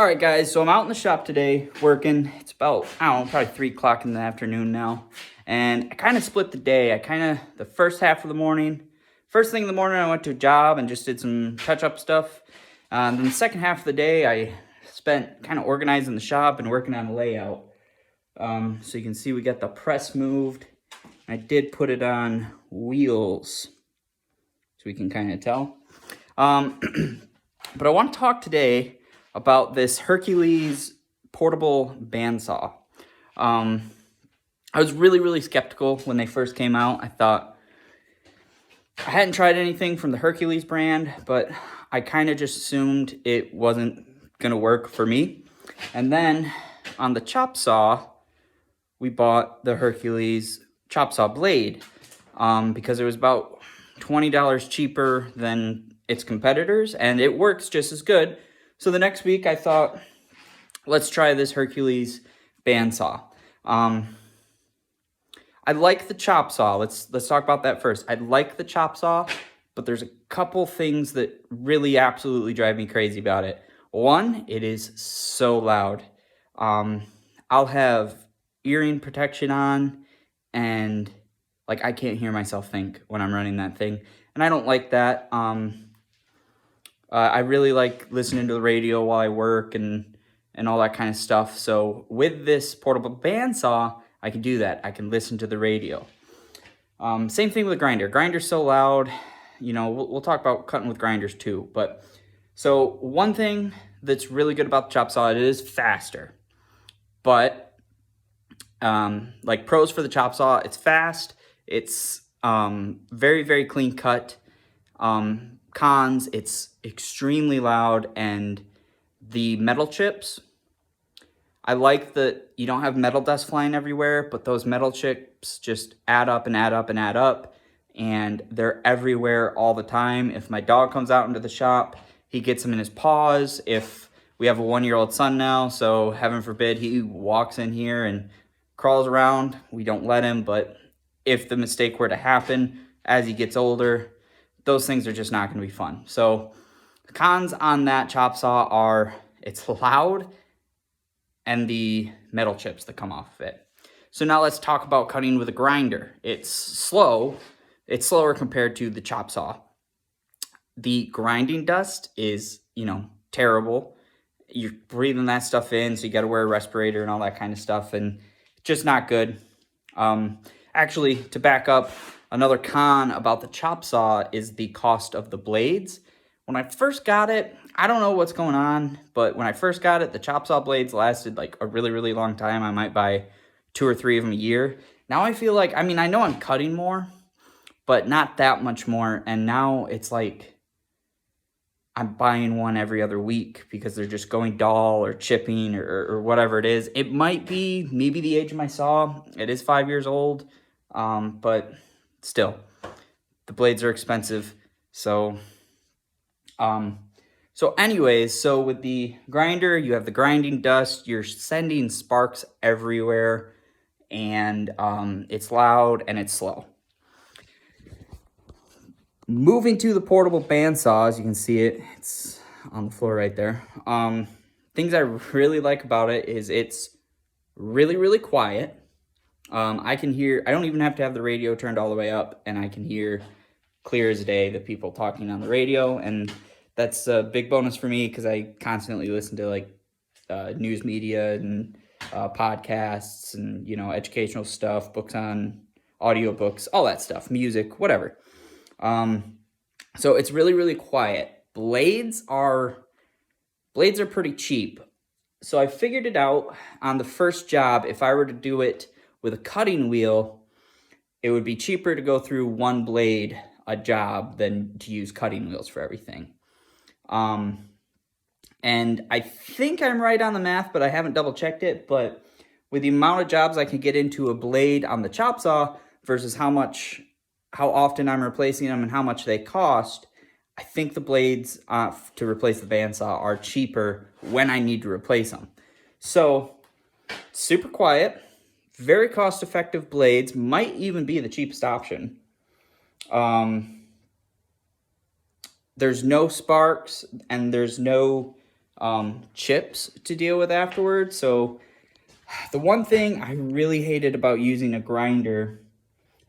All right, guys, so I'm out in the shop today working. It's about, I don't know, probably 3 o'clock in the afternoon now. And I kind of split the day. The first half of the morning, first thing in the morning, I went to a job and just did some touch-up stuff. Then the second half of the day, I spent kind of organizing the shop and working on the layout. So you can see we got the press moved. I did put it on wheels, so we can kind of tell. But I want to talk today about this Hercules portable bandsaw. I was really skeptical when they first came out. I thought, I hadn't tried anything from the Hercules brand, but I kind of just assumed it wasn't going to work for me. And then on the chop saw, we bought the Hercules chop saw blade because it was about $20 cheaper than its competitors, and it works just as good. So the next week I thought, let's try this Hercules bandsaw. I like the chop saw. Let's talk about that first. I like the chop saw, but there's a couple things that really absolutely drive me crazy about it. One, it is so loud. I'll have earring protection on, and like I can't hear myself think when I'm running that thing, and I don't like that. I really like listening to the radio while I work and all that kind of stuff. So with this portable bandsaw, I can do that. I can listen to the radio. Same thing with a grinder. Grinder's so loud. You know, we'll talk about cutting with grinders too. But so one thing that's really good about the chop saw, it is faster. But like pros for the chop saw, it's fast. It's very clean cut. Cons, it's extremely loud, and the metal chips, I like that you don't have metal dust flying everywhere, but those metal chips just add up and add up and add up, and they're everywhere all the time. If my dog comes out into the shop, he gets them in his paws. If we have a 1-year-old son now, so heaven forbid he walks in here and crawls around, we don't let him, but if the mistake were to happen as he gets older, those things are just not going to be fun. So the cons on that chop saw are it's loud and the metal chips that come off of it. So now let's talk about cutting with a grinder. It's slow. It's slower compared to the chop saw. The grinding dust is, terrible. You're breathing that stuff in, so you got to wear a respirator and all that kind of stuff, and just not good. Actually, to back up, another con about the chop saw is the cost of the blades. When I first got it, I don't know what's going on, but when I first got it, the chop saw blades lasted like a really long time. I might buy 2 or 3 of them a year. Now I feel like, I know I'm cutting more, but not that much more. And now it's like I'm buying one every other week because they're just going dull or chipping or whatever it is. It might be maybe the age of my saw. It is 5 years old, but still, the blades are expensive. So anyways, so with the grinder, you have the grinding dust, you're sending sparks everywhere, and it's loud and it's slow. Moving to the portable bandsaw, as you can see it's on the floor right there. Things I really like about it is it's really quiet. I can hear, I don't even have to have the radio turned all the way up, and I can hear clear as day the people talking on the radio, and that's a big bonus for me because I constantly listen to like news media and podcasts and, educational stuff, books on audiobooks, all that stuff, music, whatever. So it's really quiet. Blades are pretty cheap. So I figured it out on the first job. If I were to do it with a cutting wheel, it would be cheaper to go through one blade a job than to use cutting wheels for everything. And I think I'm right on the math, but I haven't double checked it. But with the amount of jobs I can get into a blade on the chop saw versus how often I'm replacing them and how much they cost, I think the blades to replace the bandsaw are cheaper when I need to replace them. So super quiet, very cost-effective blades, might even be the cheapest option. There's no sparks, and there's no chips to deal with afterwards. So the one thing I really hated about using a grinder,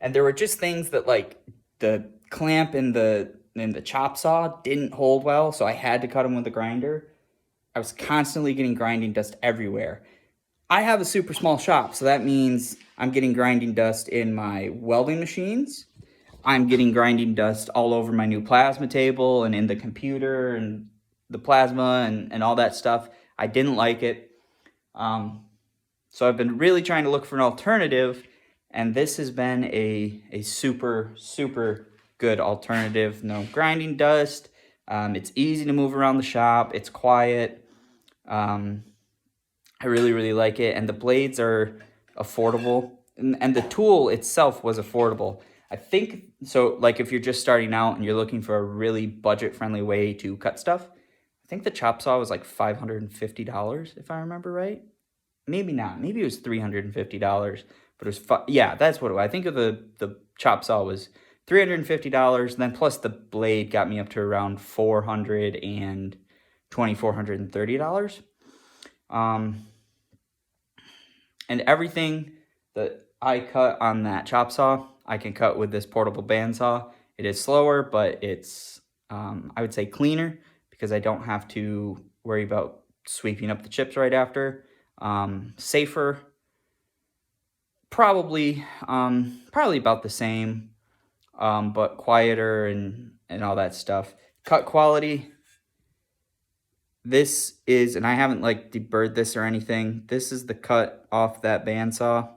and there were just things that like the clamp in the chop saw didn't hold well, so I had to cut them with a grinder. I was constantly getting grinding dust everywhere. I have a super small shop, so that means I'm getting grinding dust in my welding machines. I'm getting grinding dust all over my new plasma table and in the computer and the plasma and all that stuff. I didn't like it. So I've been really trying to look for an alternative, and this has been a super, super good alternative. No grinding dust. It's easy to move around the shop. It's quiet. I really, really like it. And the blades are affordable. And the tool itself was affordable. I think, so like if you're just starting out and you're looking for a really budget-friendly way to cut stuff, I think the chop saw was like $550, if I remember right. Maybe not. Maybe it was $350, but it was yeah, that's what it was. I think the chop saw was $350, then plus the blade got me up to around $430. And everything that I cut on that chop saw, I can cut with this portable bandsaw. It is slower, but it's, I would say, cleaner because I don't have to worry about sweeping up the chips right after. Safer, probably about the same, but quieter and all that stuff. Cut quality. This is, and I haven't like deburred this or anything. This is the cut off that bandsaw.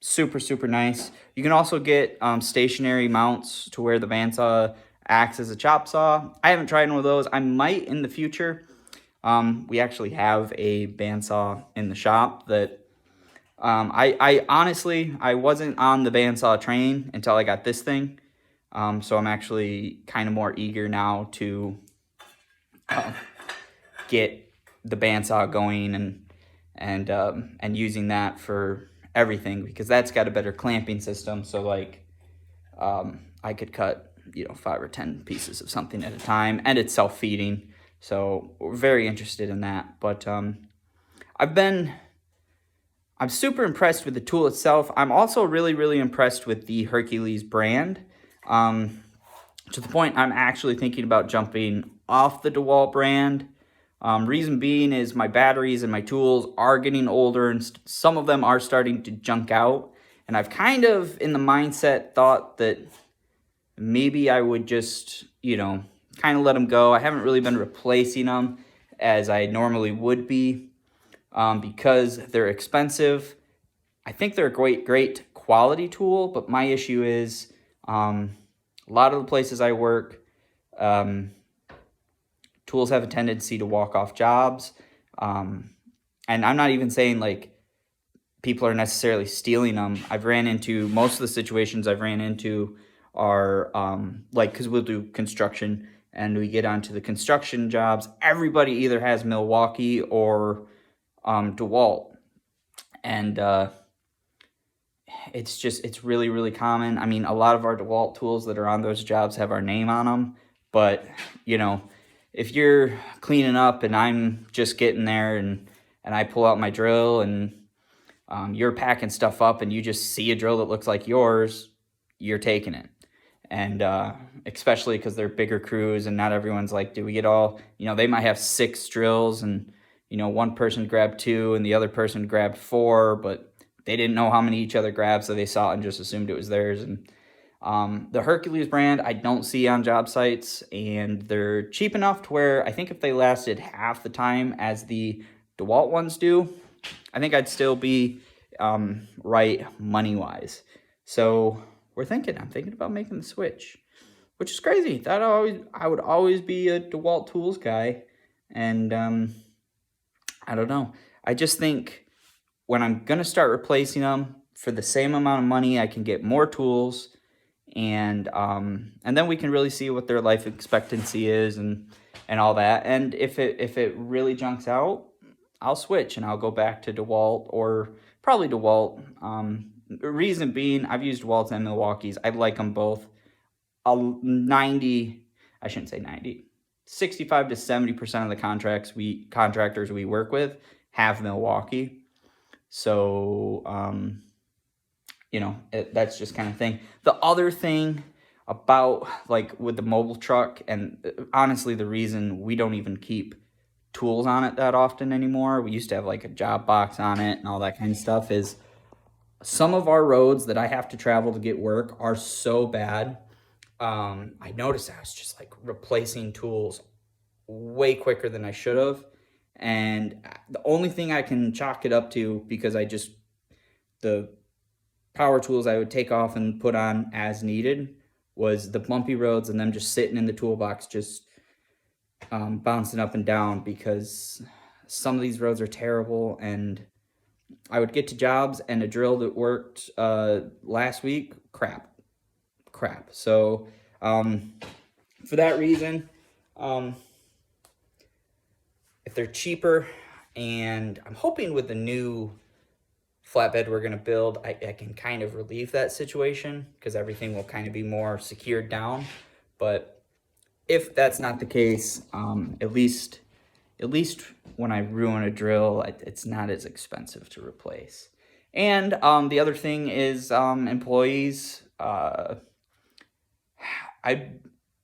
Super, super nice. You can also get stationary mounts to where the bandsaw acts as a chop saw. I haven't tried one of those. I might in the future. We actually have a bandsaw in the shop that I honestly, I wasn't on the bandsaw train until I got this thing. So I'm actually kind of more eager now to get the bandsaw going and using that for everything, because that's got a better clamping system. So like I could cut 5 or 10 pieces of something at a time, and it's self-feeding. So we're very interested in that. But I'm super impressed with the tool itself. I'm also really, really impressed with the Hercules brand. To the point I'm actually thinking about jumping off the DeWalt brand. Reason being is my batteries and my tools are getting older, and some of them are starting to junk out. And I've kind of, in the mindset, thought that maybe I would just, kind of let them go. I haven't really been replacing them as I normally would be because they're expensive. I think they're a great quality tool, but my issue is a lot of the places I work, tools have a tendency to walk off jobs. And I'm not even saying like people are necessarily stealing them. Most of the situations I've ran into are because we'll do construction and we get onto the construction jobs. Everybody either has Milwaukee or DeWalt. And it's really, really common. I mean, a lot of our DeWalt tools that are on those jobs have our name on them. But, if you're cleaning up and I'm just getting there and I pull out my drill and you're packing stuff up and you just see a drill that looks like yours, you're taking it. And especially because they're bigger crews and not everyone's like, do we get all, they might have 6 drills and, one person grabbed 2 and the other person grabbed 4, but they didn't know how many each other grabbed, so they saw it and just assumed it was theirs. And the Hercules brand I don't see on job sites, and they're cheap enough to where I think if they lasted half the time as the DeWalt ones do, I think I'd still be right money-wise. So I'm thinking about making the switch, which is crazy. I would always be a DeWalt tools guy, and I don't know. I just think when I'm going to start replacing them for the same amount of money, I can get more tools, and then we can really see what their life expectancy is and all that. And if it really junks out, I'll switch and I'll go back to DeWalt, or probably DeWalt. Reason being, I've used DeWalt's and Milwaukee's. I like them both. I shouldn't say 90. 65 to 70% of the contractors we work with have Milwaukee. So, that's just kind of thing. The other thing about like with the mobile truck, and honestly, the reason we don't even keep tools on it that often anymore, we used to have like a job box on it and all that kind of stuff, is some of our roads that I have to travel to get work are so bad. I noticed I was just like replacing tools way quicker than I should have. And the only thing I can chalk it up to, because the power tools I would take off and put on as needed, was the bumpy roads and them just sitting in the toolbox, just bouncing up and down, because some of these roads are terrible. And I would get to jobs and a drill that worked last week, crap. So for that reason, if they're cheaper, and I'm hoping with the new flatbed we're going to build, I can kind of relieve that situation, because everything will kind of be more secured down. But if that's not the case, at least when I ruin a drill, it's not as expensive to replace. And the other thing is employees.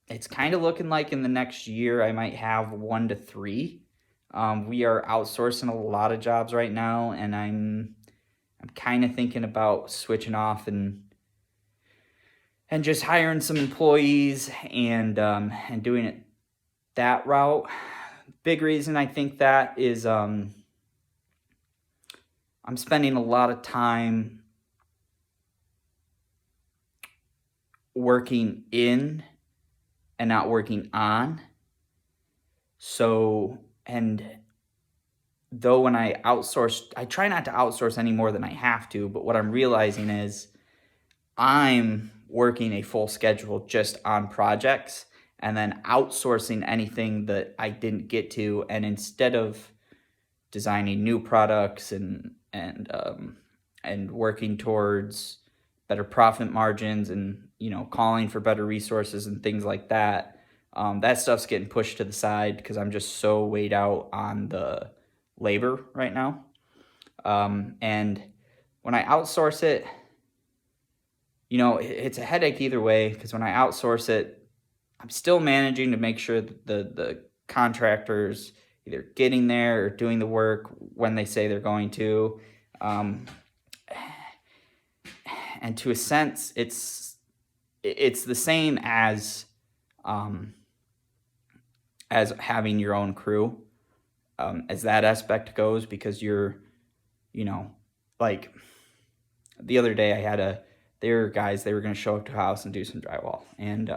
It's kind of looking like in the next year I might have 1 to 3. We are outsourcing a lot of jobs right now, and I'm kind of thinking about switching off and just hiring some employees and doing it that route. Big reason I think that is I'm spending a lot of time working in and not working on. So, and though when I outsource, I try not to outsource any more than I have to, but what I'm realizing is I'm working a full schedule just on projects, and then outsourcing anything that I didn't get to. And instead of designing new products and working towards better profit margins and calling for better resources and things like that, that stuff's getting pushed to the side because I'm just so weighed out on the labor right now. And when I outsource it, it's a headache either way, because when I outsource it, I'm still managing to make sure that the contractors either getting there or doing the work when they say they're going to. And to a sense, it's the same as having your own crew, as that aspect goes, because you're, like the other day they were guys, they were going to show up to a house and do some drywall. And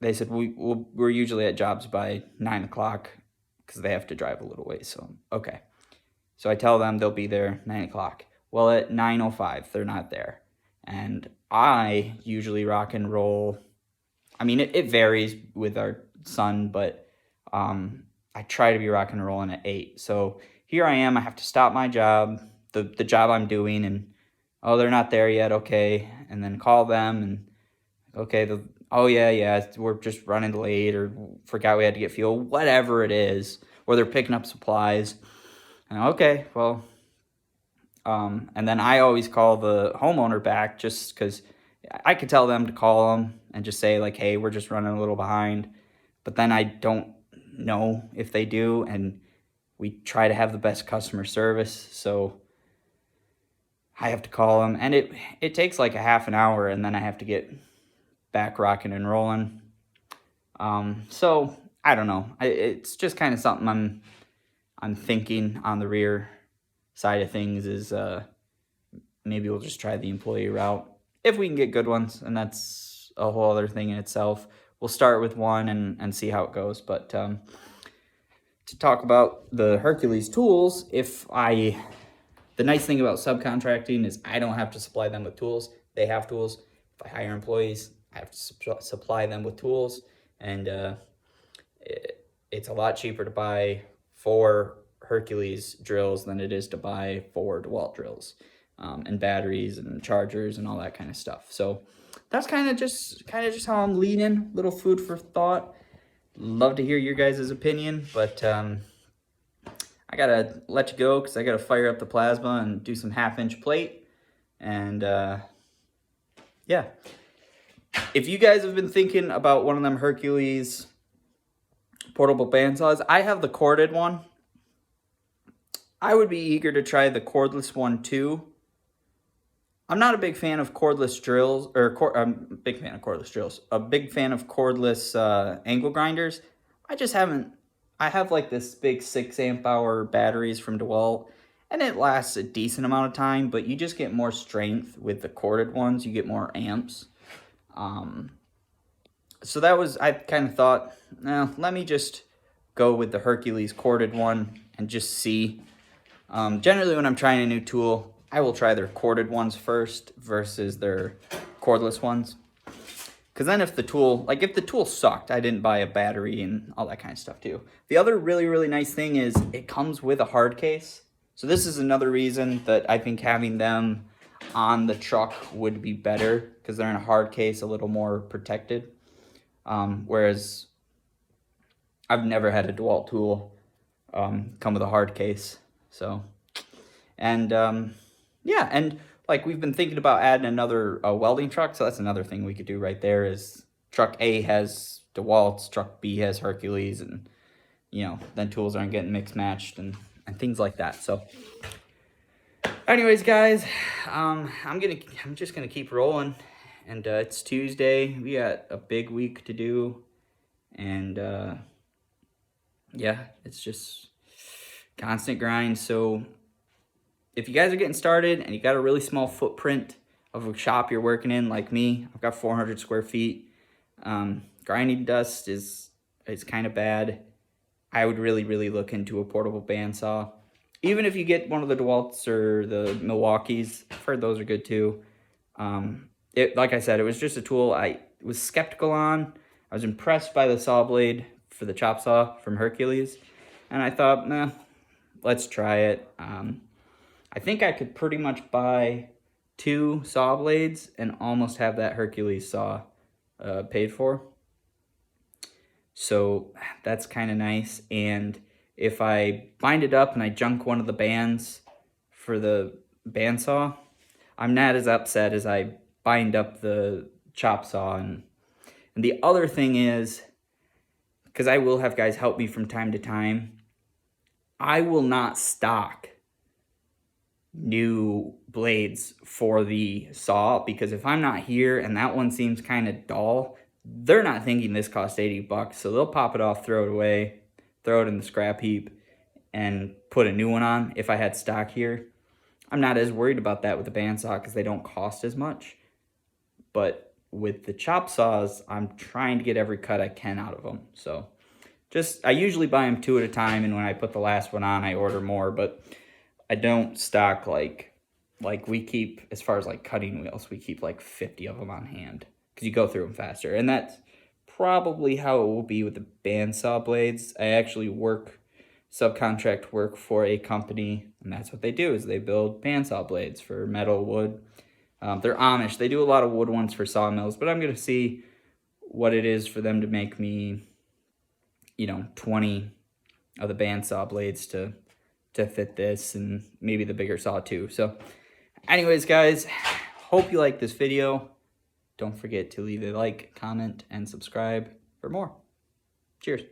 they said, we're usually at jobs by 9 o'clock because they have to drive a little ways. So, okay. So I tell them they'll be there 9 o'clock. Well, at 9:05, they're not there. And I usually rock and roll. I mean, it varies with our son, but I try to be rock and rolling at 8. So here I am. I have to stop my job, the job I'm doing, and they're not there yet. Okay, and then call them and okay, yeah, we're just running late, or forgot we had to get fuel, whatever it is, or they're picking up supplies. And okay, well. And then I always call the homeowner back, just because I could tell them to call them and just say like, hey, we're just running a little behind. But then I don't know if they do, and we try to have the best customer service. So I have to call them, and it takes like a half an hour, and then I have to get back rocking and rolling. So I don't know. It's just kind of something I'm thinking on the rear side of things, is maybe we'll just try the employee route if we can get good ones, and that's a whole other thing in itself. We'll start with one and see how it goes. But to talk about the Hercules tools, the nice thing about subcontracting is I don't have to supply them with tools. They have tools. If I hire employees, I have to supply them with tools, and it's a lot cheaper to buy 4 Hercules drills than it is to buy 4 DeWalt drills, and batteries and chargers and all that kind of stuff. So that's kind of just how I'm leaning. Little food for thought. Love to hear your guys' opinion, but I gotta let you go because I gotta fire up the plasma and do some 1/2 inch plate. And yeah, if you guys have been thinking about one of them Hercules portable bandsaws, I have the corded one. I would be eager to try the cordless one too. I'm not a big fan of cordless drills, I'm a big fan of cordless drills. A big fan of cordless angle grinders. I have like this big 6 amp hour batteries from DeWalt, and it lasts a decent amount of time, but you just get more strength with the corded ones. You get more amps. So I kind of thought, let me just go with the Hercules corded one and just see. Generally, when I'm trying a new tool, I will try their corded ones first versus their cordless ones. Because then if the tool sucked, I didn't buy a battery and all that kind of stuff too. The other really, really nice thing is it comes with a hard case. So this is another reason that I think having them on the truck would be better, because they're in a hard case, a little more protected. Whereas I've never had a DeWalt tool come with a hard case. So, and yeah, and like we've been thinking about adding another welding truck, so that's another thing we could do right there. Is truck A has DeWalt's, truck B has Hercules, and then tools aren't getting mixed matched and things like that. So anyways, guys, I'm just gonna keep rolling, and it's Tuesday. We got a big week to do, and yeah, it's just constant grind. So if you guys are getting started and you got a really small footprint of a shop you're working in, like me, I've got 400 square feet. Grinding dust is kind of bad. I would really, really look into a portable bandsaw. Even if you get one of the DeWalt's or the Milwaukee's, I've heard those are good too. Like I said, it was just a tool I was skeptical on. I was impressed by the saw blade for the chop saw from Hercules, and I thought, let's try it. I think I could pretty much buy 2 saw blades and almost have that Hercules saw paid for. So that's kind of nice. And if I bind it up and I junk one of the bands for the bandsaw, I'm not as upset as I bind up the chop saw. And the other thing is, because I will have guys help me from time to time, I will not stock new blades for the saw, because if I'm not here and that one seems kind of dull, they're not thinking this cost $80, so they'll pop it off, throw it away, throw it in the scrap heap, and put a new one on. If I had stock here, I'm not as worried about that with the bandsaw because they don't cost as much. But with the chop saws, I'm trying to get every cut I can out of them. So I usually buy them 2 at a time, and when I put the last one on, I order more. But I don't stock like we keep, as far as like cutting wheels, we keep like 50 of them on hand because you go through them faster. And that's probably how it will be with the bandsaw blades. I actually subcontract work for a company, and that's what they do, is they build bandsaw blades for metal, wood. They're Amish. They do a lot of wood ones for sawmills, but I'm going to see what it is for them to make me, 20 of the bandsaw blades to fit this, and maybe the bigger saw too. So anyways, guys, hope you like this video. Don't forget to leave a like, comment, and subscribe for more. Cheers.